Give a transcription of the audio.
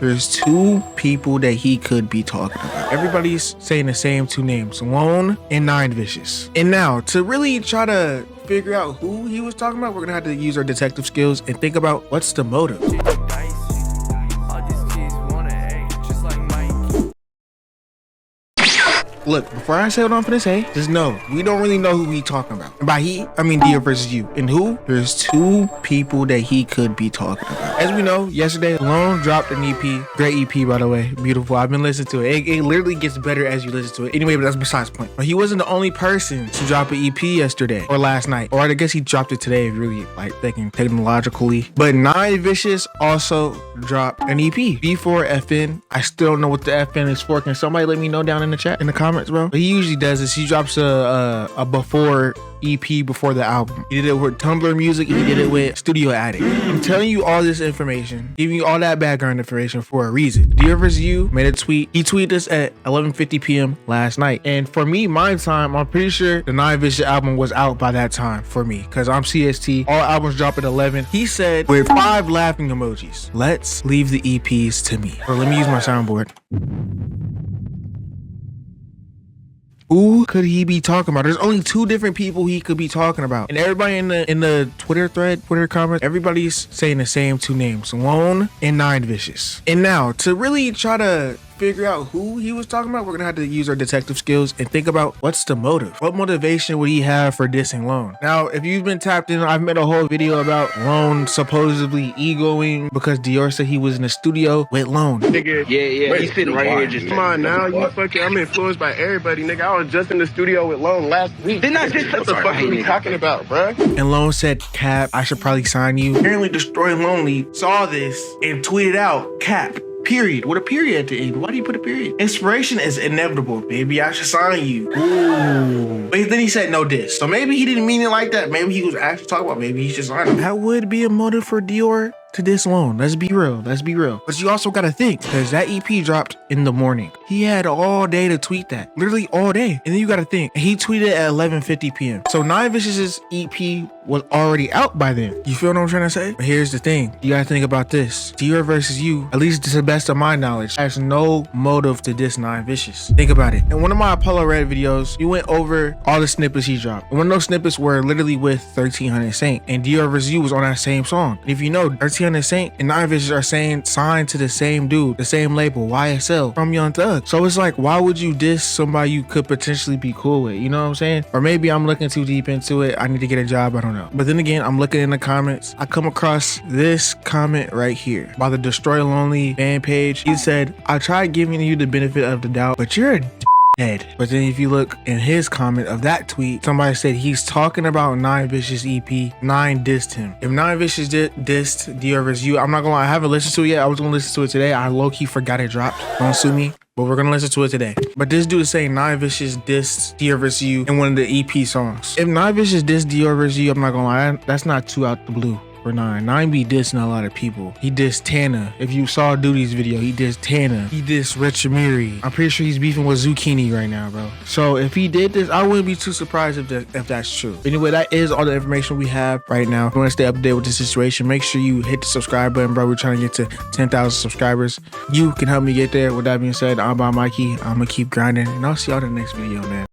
there's two people that he could be talking about. Everybody's saying the same two names, Lone and Nine Vicious. And now to really try to figure out who he was talking about, we're gonna have to use our detective skills and think about what's the motive. Look, before I settle on for this, hey, just know we don't really know who we talking about. And by he, I mean Diorvsyou. And who? There's two people that he could be talking about. As we know, yesterday, Lone dropped an EP. Great EP, by the way. Beautiful. I've been listening to it. It literally gets better as you listen to it. Anyway, but that's besides the point. But he wasn't the only person to drop an EP yesterday or last night. Or I guess he dropped it today, really, like thinking technologically. But Nine Vicious also dropped an EP. B4FN. I still don't know what the FN is for. Can somebody let me know down in the chat, in the comments, bro? But he usually does this. He drops a before EP before the album. He did it with Tumblr Music and he did it with Studio Addict. I'm telling you all this information, giving you all that background information for a reason. Diorvsyou made a tweet. He tweeted this at 11:50 p.m. last night. And for me, my time, I'm pretty sure the Nine Vicious album was out by that time for me because I'm CST. All albums drop at 11. He said with 5 laughing emojis, let's leave the EPs to me. Or let me use my soundboard. Who could he be talking about? There's only 2 different people he could be talking about. And everybody in the Twitter thread, Twitter comments, everybody's saying the same 2 names, Lone and Nine Vicious. And now to really try to figure out who he was talking about, we're gonna have to use our detective skills and think about what's the motive. What motivation would he have for dissing Lone? Now, if you've been tapped in, I've made a whole video about Lone supposedly egoing because Dior said he was in the studio with Lone. Nigga, yeah, he's sitting right here just. Come on now, you fucking, I'm influenced by everybody, nigga. I was just in the studio with Lone last week. Didn't I just what the fuck are you talking about, bruh? And Lone said, Cap, I should probably sign you. Apparently Destroy Lonely saw this and tweeted out, Cap, period, with a period at the end. Why do you put a period? Inspiration is inevitable, baby. I should sign you. Ooh. But then he said no diss. So maybe he didn't mean it like that. Maybe he was actually talking about maybe he should sign him. That would be a motive for Dior to diss Lone. Let's be real. Let's be real. But you also gotta think, because that EP dropped in the morning. He had all day to tweet that. Literally all day. And then you gotta think, he tweeted at 11:50 p.m. So Nine Vicious's EP was already out by then. You feel what I'm trying to say? But here's the thing. You gotta think about this. Dior VS You, at least to the best of my knowledge, has no motive to diss Nine Vicious. Think about it. In one of my Apollo Red videos, you went over all the snippets he dropped. And one of those snippets were literally with 1300 Saint. And Dior VS You was on that same song. And if you know, 1300 Saint and Nine Vicious are signed to the same dude, the same label, YSL, from Young Thug. So it's like, why would you diss somebody you could potentially be cool with? You know what I'm saying? Or maybe I'm looking too deep into it. I need to get a job. I don't know. But then again, I'm looking in the comments. I come across this comment right here by the Destroy Lonely fan page. He said, I tried giving you the benefit of the doubt, but you're a dead. But then if you look in his comment of that tweet, somebody said he's talking about Nine Vicious EP. Nine dissed him. If Nine Vicious dissed Dior VS You, I'm not gonna lie, I haven't listened to it yet. I was gonna listen to it today. I low-key forgot it dropped. Don't sue me. But we're gonna listen to it today. But this dude is saying Nine Vicious dissed Dior VS You in one of the EP songs. If Nine Vicious dissed Dior VS You, I'm not gonna lie, that's not too out the blue. For Nine be dissing a lot of people. He dissed Tana. If you saw Duty's video, he dissed Tana. He dissed Rich Amiri. I'm pretty sure he's beefing with Zucchini right now, bro. So if he did this, I wouldn't be too surprised if that's true. Anyway, that is all the information we have right now. If you want to stay up to date with the situation, make sure you hit the subscribe button, bro. We're trying to get to 10,000 subscribers. You can help me get there. With that being said, I'm ByMikey. I'm gonna keep grinding, and I'll see y'all in the next video, man.